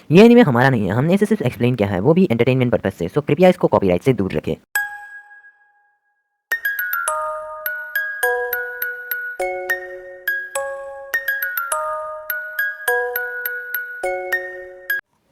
ये एनीमे हमारा नहीं है, हमने इसे सिर्फ एक्सप्लेन किया है, वो भी एंटरटेनमेंट पर्पज से, सो कृपया इसको कॉपीराइट से दूर रखें।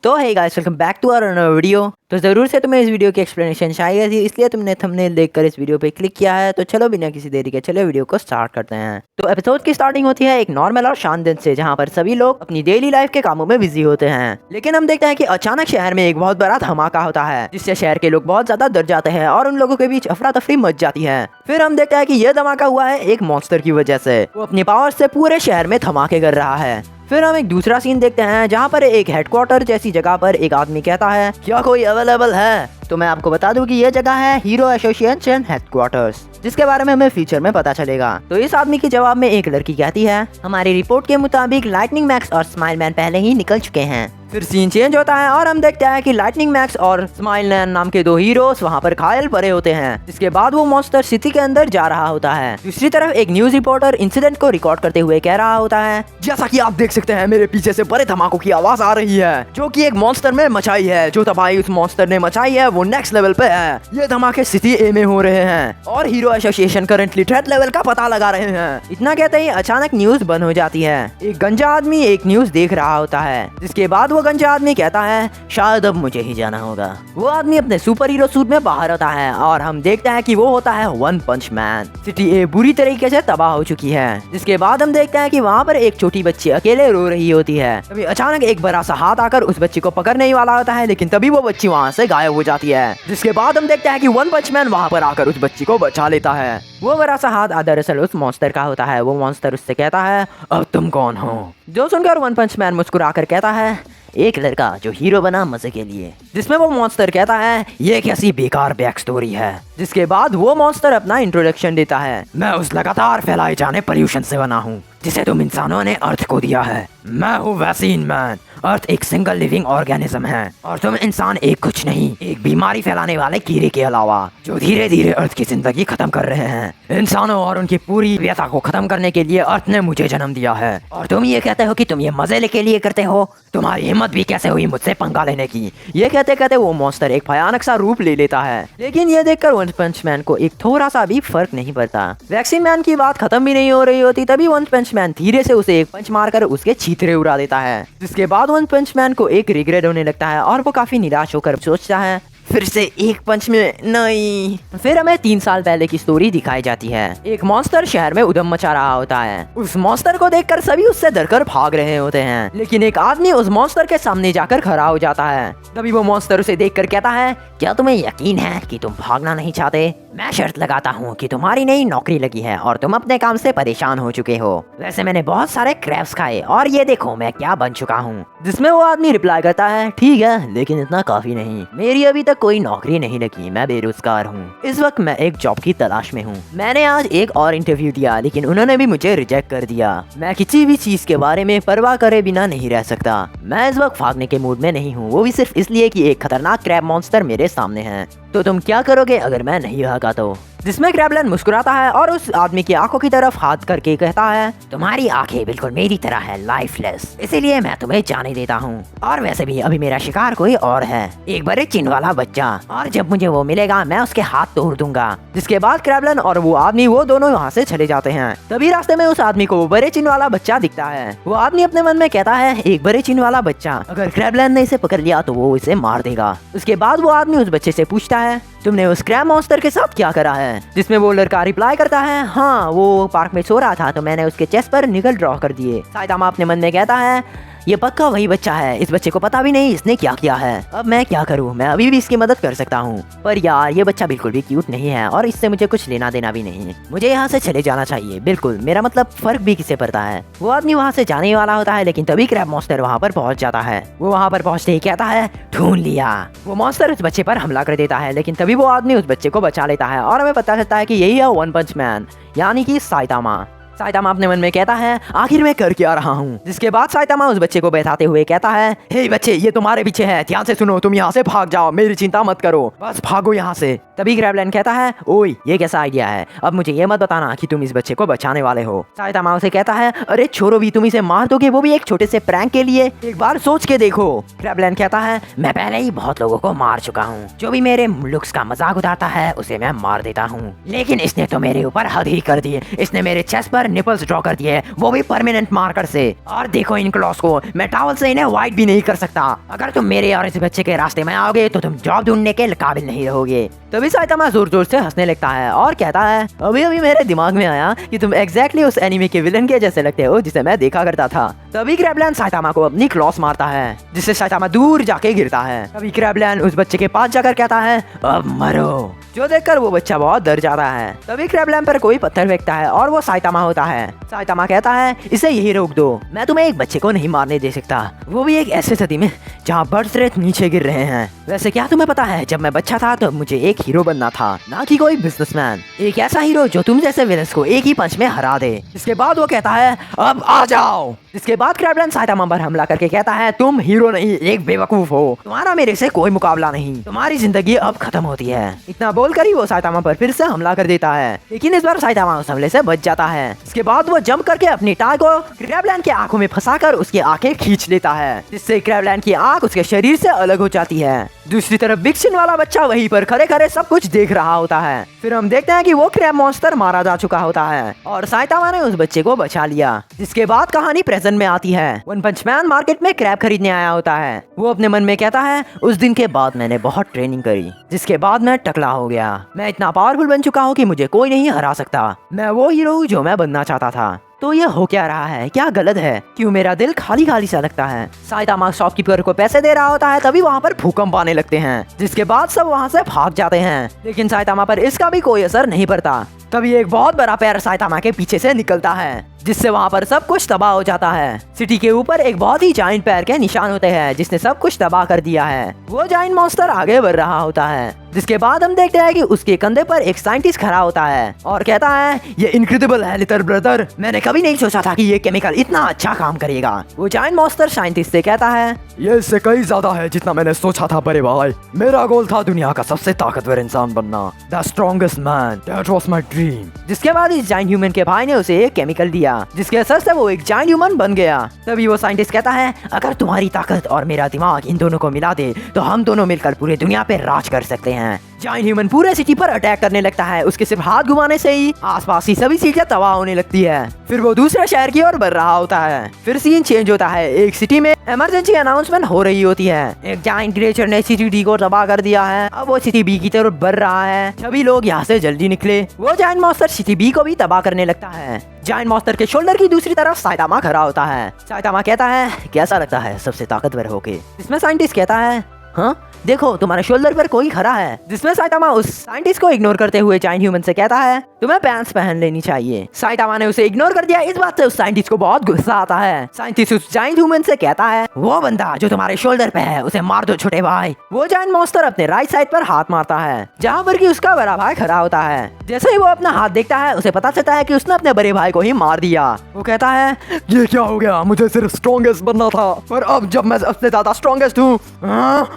तो hey guys, welcome back to our another video. तो ज़रूर से तुम्हें इस वीडियो की एक्सप्लेनेशन चाहिए थी, इसलिए तुमने थंबनेल देखकर इस वीडियो पे क्लिक किया है। तो चलो बिना किसी देरी के चलो वीडियो को स्टार्ट करते हैं। तो एपिसोड की स्टार्टिंग होती है एक नॉर्मल और शांत दिन से, जहाँ पर सभी लोग अपनी डेली लाइफ के कामों में बिजी होते हैं। लेकिन हम देखते हैं कि अचानक शहर में एक बहुत बड़ा धमाका होता है, जिससे शहर के लोग बहुत ज्यादा डर जाते हैं और उन लोगों के बीच अफरा तफरी मच जाती है। फिर हम देखते हैं कि यह धमाका हुआ है एक मॉन्स्टर की वजह से। वो अपनी पावर से पूरे शहर में धमाके कर रहा है। फिर हम एक दूसरा सीन देखते हैं, जहाँ पर एक हेडक्वार्टर जैसी जगह पर एक आदमी कहता है, क्या कोई अवेलेबल है? तो मैं आपको बता दूं कि ये जगह है हीरो एसोसिएशन हेडक्वार्टर्स, जिसके बारे में हमें फ्यूचर में पता चलेगा। तो इस आदमी के जवाब में एक लड़की कहती है, हमारी रिपोर्ट के मुताबिक लाइटनिंग मैक्स और स्माइल मैन पहले ही निकल चुके हैं। फिर सीन चेंज होता है और हम देखते हैं कि लाइटनिंग मैक्स और स्माइल मैन नाम के दो हीरोज वहाँ पर घायल पड़े होते हैं। जिसके बाद वो मॉन्स्टर सिटी के अंदर जा रहा होता है। दूसरी तरफ एक न्यूज रिपोर्टर इंसिडेंट को रिकॉर्ड करते हुए कह रहा होता है, जैसा कि आप देख सकते हैं मेरे पीछे से बड़े धमाकों की आवाज आ रही है, जो कि एक मॉन्स्टर में मचाई है। जो तबाही उस मॉन्स्टर ने मचाई है वो नेक्स्ट लेवल पे है। ये धमाके सिटी ए में हो रहे हैं और hero association currently threat level का पता लगा रहे हैं। इतना कहते ही अचानक न्यूज बंद हो जाती है। एक गंजा आदमी एक न्यूज देख रहा होता है, जिसके बाद वो गंजा आदमी कहता है, शायद अब मुझे ही जाना होगा। वो आदमी अपने सुपर हीरो सूट में बाहर आता है और हम देखते हैं कि वो होता है वन पंच मैन। सिटी ए बुरी तरीके से तबाह हो चुकी है। जिसके बाद हम देखते हैं कि वहाँ पर एक छोटी बच्ची अकेले रो रही होती है। तभी अचानक एक बड़ा सा हाथ आकर उस बच्ची को पकड़ने ही वाला होता है, लेकिन तभी वो बच्ची वहाँ से गायब हो जाती है। जिसके बाद हम देखते हैं कि वन पंच मैन वहाँ पर आकर उस बच्ची को बचा लेता है। वो बड़ा सा हाथ दरअसल उस मॉन्स्टर का होता है। वो मॉन्स्टर उससे कहता है, अब तुम कौन हो? जो सुनकर वन पंच मैन मुस्कुराकर कहता है, एक लड़का जो हीरो बना मजे के लिए। जिसमें वो मॉन्स्टर कहता है, ये कैसी बेकार बैक स्टोरी है। जिसके बाद वो मॉन्स्टर अपना इंट्रोडक्शन देता है, मैं उस लगातार फैलाए जाने पोल्यूशन से बना हूँ जिसे तुम इंसानों ने अर्थ को दिया है। मैं हूँ वैक्सीन मैन। अर्थ एक सिंगल लिविंग ऑर्गेनिज्म है और तुम इंसान एक कुछ नहीं, एक बीमारी फैलाने वाले कीड़े के अलावा, जो धीरे धीरे अर्थ की जिंदगी खत्म कर रहे हैं। इंसानों और उनकी पूरी व्यथा को खत्म करने के लिए अर्थ ने मुझे जन्म दिया है और तुम ये कहते हो कि तुम ये मजे के लिए करते हो? तुम्हारी हिम्मत भी कैसे हुई मुझसे पंगा लेने की? ये कहते कहते वो मॉन्स्टर एक भयानक सा रूप ले लेता है। लेकिन ये देखकर वन पंच मैन को एक थोड़ा सा भी फर्क नहीं पड़ता। वैक्सीन मैन की बात खत्म भी नहीं हो रही होती, तभी वन पंच मैन धीरे से उसे एक पंच मारकर उसके छींतरे उड़ा देता है। जिसके बाद वन पंच मैन को एक रिग्रेट होने लगता है और वो काफी निराश होकर सोचता है, फिर से एक पंच में नहीं। फिर हमें 3 साल पहले की स्टोरी दिखाई जाती है। एक मॉन्स्टर शहर में उधम मचा रहा होता है। उस मॉन्स्टर को देखकर सभी उससे डरकर भाग रहे होते हैं, लेकिन एक आदमी उस मॉन्स्टर के सामने जाकर खड़ा हो जाता है। तभी वो मॉन्स्टर उसे देखकर कहता है, क्या तुम्हें यकीन है कि तुम भागना नहीं चाहते? मैं शर्त लगाता हूँ कि तुम्हारी नई नौकरी लगी है और तुम अपने काम से परेशान हो चुके हो। वैसे मैंने बहुत सारे क्रैब्स खाए और ये देखो मैं क्या बन चुका हूँ। जिसमें वो आदमी रिप्लाई करता है, ठीक है, लेकिन इतना काफी नहीं। मेरी अभी तक कोई नौकरी नहीं लगी, मैं बेरोजगार हूँ। इस वक्त मैं एक जॉब की तलाश में हूँ। मैंने आज एक और इंटरव्यू दिया, लेकिन उन्होंने भी मुझे रिजेक्ट कर दिया। मैं किसी भी चीज के बारे में परवाह करे बिना नहीं रह सकता। मैं इस वक्त भागने के मूड में नहीं हूँ, वो भी सिर्फ इसलिए कि एक खतरनाक क्रैब मॉन्स्टर मेरे सामने है। तो तुम क्या करोगे अगर मैं नहीं भागा तो? जिसमें क्रैबलन मुस्कुराता है और उस आदमी की आंखों की तरफ हाथ करके कहता है, तुम्हारी आंखें बिल्कुल मेरी तरह है, लाइफलेस, इसीलिए मैं तुम्हें जाने देता हूँ। और वैसे भी अभी मेरा शिकार कोई और है, एक बड़े चिन्ह वाला बच्चा, और जब मुझे वो मिलेगा मैं उसके हाथ तोड़ दूंगा। जिसके बाद क्रैबलन और वो आदमी वो दोनों वहाँ से चले जाते हैं। तभी रास्ते में उस आदमी को वो बड़े चिन्ह वाला बच्चा दिखता है। वो आदमी अपने मन में कहता है, एक बड़े चिन्ह वाला बच्चा, अगर क्रैबलन ने इसे पकड़ लिया तो वो इसे मार देगा। उसके बाद वो आदमी उस बच्चे से पूछता है, तुमने उस क्रैब मॉन्स्टर के साथ क्या करा है? जिसमें वो लड़का रिप्लाई करता है, हाँ, वो पार्क में सो रहा था तो मैंने उसके चेस्ट पर निकल ड्रॉ कर दिए। साइतामा अपने मन में कहता है, ये पक्का वही बच्चा है, इस बच्चे को पता भी नहीं इसने क्या किया है। अब मैं क्या करूं? मैं अभी भी इसकी मदद कर सकता हूं, पर यार ये बच्चा बिल्कुल भी क्यूट नहीं है और इससे मुझे कुछ लेना देना भी नहीं। मुझे यहाँ से चले जाना चाहिए। बिल्कुल, मेरा मतलब फर्क भी किसे पड़ता है। वो आदमी वहाँ से जाने वाला होता है, लेकिन तभी क्रैब मॉन्स्टर वहाँ पर पहुँच जाता है। वो वहाँ पर पहुँचते ही कहता है, ढूंढ लिया। वो मॉन्स्टर उस बच्चे पर हमला कर देता है, लेकिन तभी वो आदमी उस बच्चे को बचा लेता है और हमें पता चलता है कि यही है वन पंच मैन, यानी कि साइतामा। साइतामा अपने मन में कहता है आखिर मैं कर क्या रहा हूँ। जिसके बाद साइतामा उस बच्चे को बैठाते हुए कहता है हे बच्चे, ये तुम्हारे पीछे है, ध्यान से सुनो, तुम यहाँ से भाग जाओ, मेरी चिंता मत करो, बस भागो यहाँ से। तभी क्रैबलैंड कहता है ओए ये कैसा आइडिया है, अब मुझे ये मत बताना कि तुम इस बच्चे को बचाने वाले हो। साइतामा उसे कहता है अरे छोड़ो भी, तुम इसे मार दोगे, वो भी एक छोटे से प्रैंक के लिए, एक बार सोच के देखो। क्रैबलैंड कहता है मैं पहले ही बहुत लोगों को मार चुका हूँ, जो भी मेरे लुक्स का मजाक उड़ाता है उसे मैं मार देता हूँ, लेकिन इसने तो मेरे ऊपर हद ही कर दी। इसने मेरे चेस्ट पर निपल्स ड्रॉ कर दिए, वो भी परमानेंट मार्कर से, और देखो इन क्लॉस को, मैं टॉवल से इन्हें व्हाइट भी नहीं कर सकता। अगर तुम मेरे और इस बच्चे के रास्ते में आओगे तो तुम जॉब ढूंढने के काबिल नहीं रहोगे। तभी साइतामा जोर जोर से हंसने लगता है और कहता है अभी अभी मेरे दिमाग में आया कि तुम एग्जैक्टली उस एनिमे के विलन के जैसे लगते हो जिसे मैं देखा करता था। तभी क्रैबलैंड साइतामा को अपनी क्लॉस मारता है, जिससे साइतामा दूर जाके गिरता है। तभी क्रैबलैंड उस बच्चे के पास जाकर कहता है अब मरो, जो देखकर वो बच्चा बहुत डर जाता है। तभी क्रैबलैंड पर कोई पत्थर फेंकता है और वो साइतामा होता है। साइतामा कहता है इसे यही रोक दो, मैं तुम्हें एक बच्चे को नहीं मारने दे सकता, वो भी एक ऐसे सदी में जहाँ बर्थ रेट नीचे गिर रहे हैं। वैसे क्या तुम्हें पता है, जब मैं बच्चा था तो मुझे एक हीरो बनना था, ना कि कोई बिजनेसमैन, एक ऐसा हीरो जो तुम जैसे विलन्स को एक ही पंच में हरा दे। इसके बाद वो कहता है अब आ जाओ। इसके बाद क्रैबलैंड साइतामा पर हमला करके कहता है तुम हीरो नहीं, एक बेवकूफ हो, तुम्हारा मेरे से कोई मुकाबला नहीं, तुम्हारी जिंदगी अब खत्म होती है। इतना बोलकर ही वो साइतामा पर फिर से हमला कर देता है, लेकिन इस बार साइतामा उस हमले से बच जाता है। इसके बाद वो जंप करके अपनी टांग को क्रैबलैंड की आंखों में फंसाकर उसकी आंखें खींच लेता है, जिससे क्रैबलैंड की आंख उसके शरीर से अलग हो जाती है। दूसरी तरफ बिग चिन वाला बच्चा वहीं पर खड़े खड़े सब कुछ देख रहा होता है। फिर हम देखते हैं कि वो क्रैब मॉन्स्टर मारा जा चुका होता है और साइतामा ने उस बच्चे को बचा लिया। जिसके बाद कहानी प्रेजेंट में आती है। वन पंच मैन मार्केट में क्रैब खरीदने आया होता है। वो अपने मन में कहता है उस दिन के बाद मैंने बहुत ट्रेनिंग करी, जिसके बाद मैं टकला हो गया, मैं इतना पावरफुल बन चुका हूँ कि मुझे कोई नहीं हरा सकता, मैं वो हीरो हूँ जो मैं बनना चाहता था। तो ये हो क्या रहा है, क्या गलत है, क्यों मेरा दिल खाली खाली सा लगता है। साइतामा शॉपकीपर को पैसे दे रहा होता है, तभी वहाँ पर भूकंप आने लगते हैं, जिसके बाद सब वहाँ से भाग जाते हैं, लेकिन साइतामा पर इसका भी कोई असर नहीं पड़ता। तभी एक बहुत बड़ा पैर साइतामा के पीछे से निकलता है, जिससे वहाँ पर सब कुछ तबाह हो जाता है। सिटी के ऊपर एक बहुत ही जाइंट पैर के निशान होते हैं, जिसने सब कुछ तबाह कर दिया है। वो जाइंट मॉन्स्टर आगे बढ़ रहा होता है, जिसके बाद हम देखते हैं कि उसके कंधे पर एक साइंटिस्ट खड़ा होता है और कहता है ये इनक्रेडिबल है लिटिल ब्रदर, मैंने कभी नहीं सोचा था कि ये केमिकल इतना अच्छा काम करेगा। वो जाइंट मॉन्स्टर साइंटिस्ट से कहता है ये इससे कई ज्यादा है जितना मैंने सोचा था बड़े भाई, मेरा गोल था दुनिया का सबसे ताकतवर इंसान बनना, the strongest man, that was my dream. जिसके बाद इस जाइंट ह्यूमन के भाई ने उसे एक केमिकल दिया, जिसके असर से वो एक जाइंट ह्यूमन बन गया। तभी वो साइंटिस्ट कहता है अगर तुम्हारी ताकत और मेरा दिमाग इन दोनों को मिला दे तो हम दोनों मिलकर पूरे दुनिया पे राज कर सकते हैं। जाइंट ह्यूमन पूरे सिटी पर अटैक करने लगता है, उसके सिर्फ हाथ घुमाने से ही आसपास की सभी चीजें तबाह होने लगती है। फिर वो दूसरे शहर की ओर बढ़ रहा होता है। फिर सीन चेंज होता है, एक सिटी में इमरजेंसी अनाउंसमेंट हो रही होती है, एक जाइंट क्रिएचर ने सिटी डी को तबाह कर दिया है, अब वो सिटी बी की तरफ बढ़ रहा है, सभी लोग यहाँ से जल्दी निकले। वो जाइंट मॉन्स्टर सिटी बी को भी तबाह करने लगता है। जाइंट मॉन्स्टर के शोल्डर की दूसरी तरफ साइतामा खड़ा होता है। साइतामा कहता है कैसा लगता है सबसे ताकतवर होके। इसमें साइंटिस्ट कहता है हाँ देखो तुम्हारे शोल्डर पर कोई खड़ा है। जिसमें साइतामा उस साइंटिस्ट को इग्नोर करते हुए जाइंट ह्यूमन से कहता है तुम्हें पैंट्स पहन लेनी चाहिए। साइतामा ने उसे इग्नोर कर दिया, इस बात से उस साइंटिस्ट को बहुत गुस्सा आता है। साइंटिस्ट उस जाइंट ह्यूमन से कहता है वो बंदा जो तुम्हारे शोल्डर पे है उसे मार दो छोटे भाई। वो जाइंट मॉन्स्टर अपने राइट साइड पर हाथ मारता है, जहाँ पर कि उसका बड़ा भाई खड़ा होता है। जैसे ही वो अपना हाथ देखता है उसे पता चलता है कि उसने अपने बड़े भाई को ही मार दिया। वो कहता है ये क्या हो गया, मुझे सिर्फ स्ट्रॉन्गेस्ट बनना था, पर अब जब मैं सबसे ज्यादा स्ट्रॉन्गेस्ट हूँ।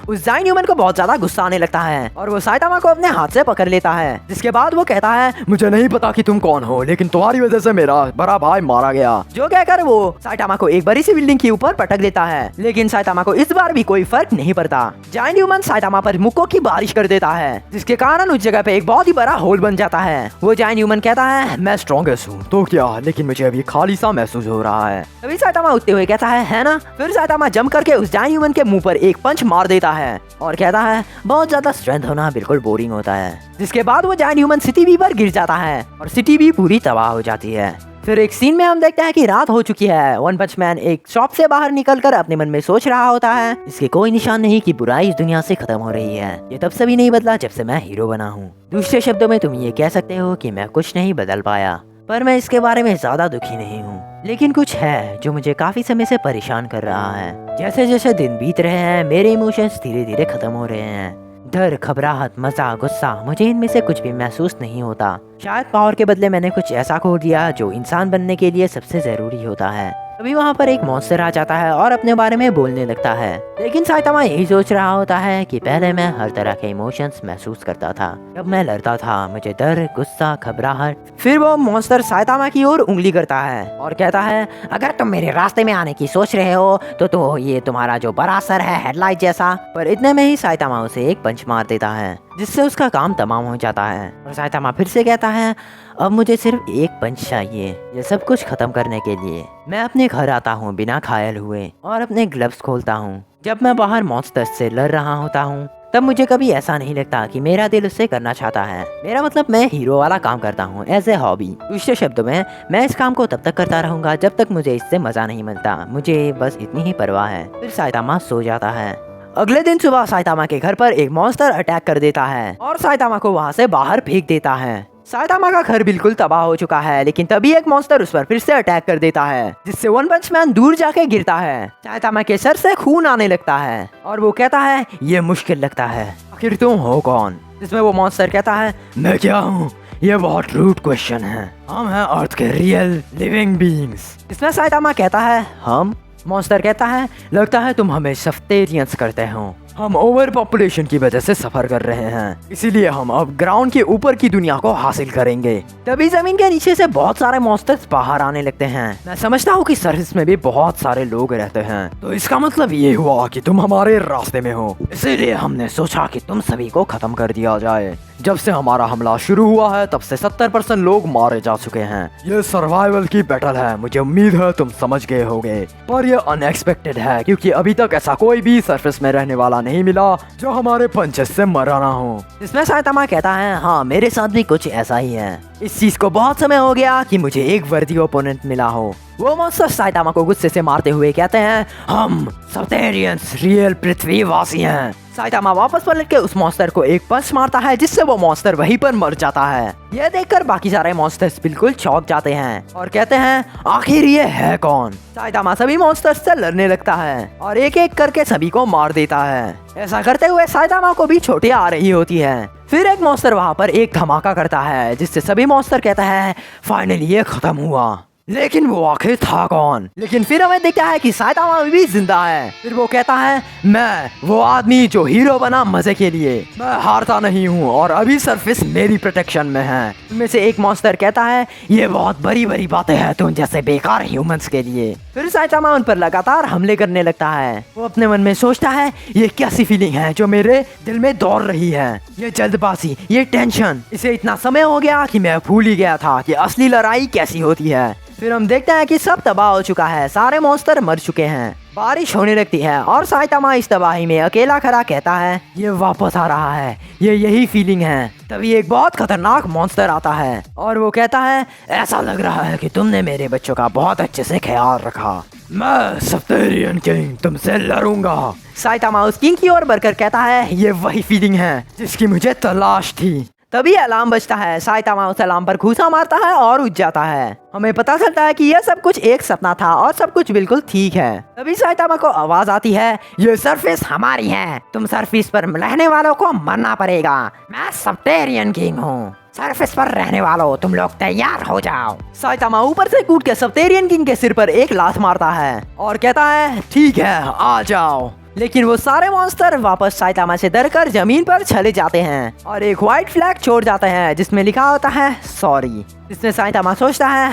उस जाइंट ह्यूमन को बहुत ज्यादा गुस्सा आने लगता है और वो साइतामा को अपने हाथ से पकड़ लेता है। जिसके बाद वो कहता है मुझे नहीं पता कि तुम कौन हो, लेकिन तुम्हारी वजह से मेरा बड़ा भाई मारा गया। जो कहकर वो साइतामा को एक बड़ी सी बिल्डिंग के ऊपर पटक देता है, लेकिन साइतामा को इस बार भी कोई फर्क नहीं पड़ता। जाइंट ह्यूमन साइतामा पर मुक्कों की बारिश कर देता है, जिसके कारण उस जगह पे एक बहुत ही बड़ा होल बन जाता है। वो जाइंट ह्यूमन कहता है मैं स्ट्रॉन्गेस्ट हूँ तो क्या, लेकिन मुझे अभी खाली सा महसूस हो रहा है। तभी साइतामा उठते हुए कहता है ना। फिर साइतामा जंप करके उस जाइंट ह्यूमन के मुंह पर एक पंच मार देता है और कहता है बहुत ज्यादा स्ट्रेंथ होना बिल्कुल बोरिंग होता है। जिसके बाद वो जाइंट ह्यूमन सिटी बी पर गिर जाता है और सिटी भी पूरी तबाह हो जाती है। फिर एक सीन में हम देखते हैं कि रात हो चुकी है। वन पंच मैन एक शॉप से बाहर निकलकर अपने मन में सोच रहा होता है इसके कोई निशान नहीं कि बुराई इस दुनिया से खत्म हो रही है। ये तब से भी नहीं बदला जब से मैं हीरो बना हूँ। दूसरे शब्दों में तुम ये कह सकते हो कि मैं कुछ नहीं बदल पाया, पर मैं इसके बारे में ज्यादा दुखी नहीं हूँ। लेकिन कुछ है जो मुझे काफी समय से परेशान कर रहा है। जैसे जैसे दिन बीत रहे हैं मेरे इमोशंस धीरे धीरे खत्म हो रहे हैं। डर, घबराहट, मजा, गुस्सा, मुझे इनमें से कुछ भी महसूस नहीं होता। शायद पावर के बदले मैंने कुछ ऐसा खो दिया जो इंसान बनने के लिए सबसे जरूरी होता है। तभी वहाँ पर एक मॉन्स्टर आ जाता है और अपने बारे में बोलने लगता है। लेकिन साइतामा यही सोच रहा होता है कि पहले मैं हर तरह के इमोशंस महसूस करता था। जब मैं लड़ता था मुझे डर, गुस्सा, घबराहट। फिर वो मॉन्स्टर साइतामा की ओर उंगली करता है और कहता है, अगर तुम मेरे रास्ते में आने की सोच रहे हो तो ये तुम्हारा जो बड़ा सर है हेडलाइट जैसा। पर इतने में ही साइतामा उसे एक पंच मार देता है जिससे उसका काम तमाम हो जाता है। और साइतामा फिर से कहता है, अब मुझे सिर्फ एक पंच चाहिए ये सब कुछ खत्म करने के लिए। मैं अपने घर आता हूँ बिना घायल हुए और अपने ग्लव्स खोलता हूँ। जब मैं बाहर मॉन्स्टर्स से लड़ रहा होता हूँ तब मुझे कभी ऐसा नहीं लगता कि मेरा दिल उससे करना चाहता है। मेरा मतलब मैं हीरो वाला काम करता हूँ एज ए हॉबी। दूसरे शब्दों में मैं इस काम को तब तक करता रहूंगा जब तक मुझे इससे मजा नहीं मिलता। मुझे बस इतनी ही परवाह है। फिर साइतामा सो जाता है। अगले दिन सुबह साइतामा के घर पर एक मॉन्स्टर अटैक कर देता है और साइतामा को वहाँ से बाहर फेंक देता है। साइतामा का घर बिल्कुल तबाह हो चुका है, लेकिन तभी एक मॉन्स्टर उस पर फिर से अटैक कर देता है जिससे वन पंच मैन दूर जाके गिरता है। साइतामा के सर से खून आने लगता है और वो कहता है, ये मुश्किल लगता है, आखिर तुम हो कौन? जिसमें वो मॉन्स्टर कहता है, मैं क्या हूँ? ये बहुत रूड क्वेश्चन है। हम हैं अर्थ के रियल लिविंग बीइंग्स। इसमें साइतामा कहता है, हम? मॉन्स्टर कहता है, लगता है तुम हमें सफ्टेरियंस करते हो। हम ओवर पॉपुलेशन की वजह से सफर कर रहे हैं, इसीलिए हम अब ग्राउंड के ऊपर की दुनिया को हासिल करेंगे। तभी जमीन के नीचे से बहुत सारे मॉन्स्टर्स बाहर आने लगते हैं। मैं समझता हूँ कि सरफेस में भी बहुत सारे लोग रहते हैं, तो इसका मतलब ये हुआ कि तुम हमारे रास्ते में हो। इसीलिए हमने सोचा कि तुम सभी को खत्म कर दिया जाए। जब से हमारा हमला शुरू हुआ है तब से 70% लोग मारे जा चुके हैं। ये सर्वाइवल की बैटल है, मुझे उम्मीद है तुम समझ गए होगे। पर ये अनएक्सपेक्टेड है क्योंकि अभी तक ऐसा कोई भी सरफेस में रहने वाला नहीं मिला जो हमारे पंचेस से मरा ना हो। इसमें साइतामा कहता है, हाँ मेरे साथ भी कुछ ऐसा ही है। इस चीज को बहुत समय हो गया कि मुझे एक वर्दी ओपोनेंट मिला हो। वो मॉन्स्टर साइतामा को गुस्से से मारते हुए कहते हैं, हम सब्टेरियंस रियल पृथ्वीवासी हैं। साइतामा वापस पलट के उस मॉन्स्टर को एक पंच मारता है जिससे वो मॉन्स्टर वहीं पर मर जाता है। यह देखकर बाकी सारे मॉन्स्टर्स बिल्कुल चौंक जाते हैं और कहते हैं, आखिर ये है कौन? साइतामा सभी मॉन्स्टर्स से लड़ने लगता है और एक एक करके सभी को मार देता है। ऐसा करते हुए साइतामा को भी चोटें आ रही होती है। फिर एक मॉन्स्टर वहाँ पर एक धमाका करता है जिससे सभी मॉन्स्टर कहता है, फाइनली ये खत्म हुआ। लेकिन वो आखिर था कौन? लेकिन फिर हमें दिखता है कि साइतामा भी जिंदा है। फिर वो कहता है, मैं वो आदमी जो हीरो बना मजे के लिए। मैं हारता नहीं हूँ और अभी सरफेस मेरी प्रोटेक्शन में है। उनमें से एक मॉन्स्टर कहता है, ये बहुत बड़ी बड़ी बातें हैं तुम जैसे बेकार ह्यूमंस के लिए। फिर साइतामा उन पर लगातार हमले करने लगता है। वो अपने मन में सोचता है, ये कैसी फीलिंग है जो मेरे दिल में दौड़ रही है? ये जल्दबाजी, ये टेंशन, इसे इतना समय हो गया कि मैं भूल ही गया था कि असली लड़ाई कैसी होती है। फिर हम देखते हैं कि सब तबाह हो चुका है, सारे मॉन्स्टर मर चुके हैं। बारिश होने लगती है और साइतामा इस तबाही में अकेला खड़ा कहता है, ये वापस आ रहा है, ये यही फीलिंग है। तभी एक बहुत खतरनाक मॉन्स्टर आता है और वो कहता है, ऐसा लग रहा है कि तुमने मेरे बच्चों का बहुत अच्छे से ख्याल रखा। मैं सफ्टेरियन किंग तुमसे लड़ूंगा। साइतामा उस किंग की ओर बढ़कर कहता है, ये वही फीलिंग है जिसकी मुझे तलाश थी। तभी अलार्म बजता है। साइतामा उस अलार्म पर घूसा मारता है और उठ जाता है। हमें पता चलता है कि यह सब कुछ एक सपना था और सब कुछ बिल्कुल ठीक है। तभी साइतामा को आवाज आती है, ये सरफेस हमारी है, तुम सरफेस पर रहने वालों को मरना पड़ेगा। मैं सफ्टेरियन किंग हूँ, सरफेस पर रहने वालों तुम लोग तैयार हो जाओ। साइतामा ऊपर से कूद के सफ्टेरियन किंग के सिर पर एक लात मारता है और कहता है, ठीक है आ जाओ। लेकिन वो सारे मॉन्स्टर वापस साइतामा से डरकर जमीन पर चले जाते हैं और एक व्हाइट फ्लैग छोड़ जाते हैं जिसमें लिखा होता है सॉरी। इसमें साइतामा सोचता है,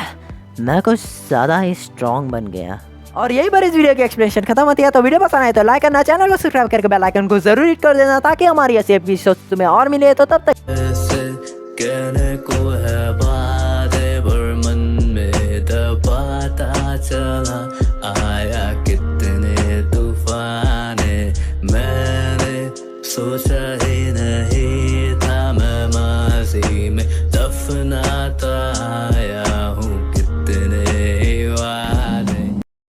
मैं कुछ ज्यादा ही स्ट्रॉन्ग बन गया। और यही पर इस वीडियो की एक्सप्लेनेशन खत्म होती है। तो वीडियो पसंद आए तो लाइक करना, चैनल को सब्सक्राइब करके बेल आइकन को जरूर हिट कर देना ताकि हमारी ऐसी एपिसोड तुम्हें और मिले। तो तब तक कहने को है बातें पर मन में दबाता चला आया कितने तूफाने, मैंने सोचा ही नहीं था मैं माजी में दफनाता आया।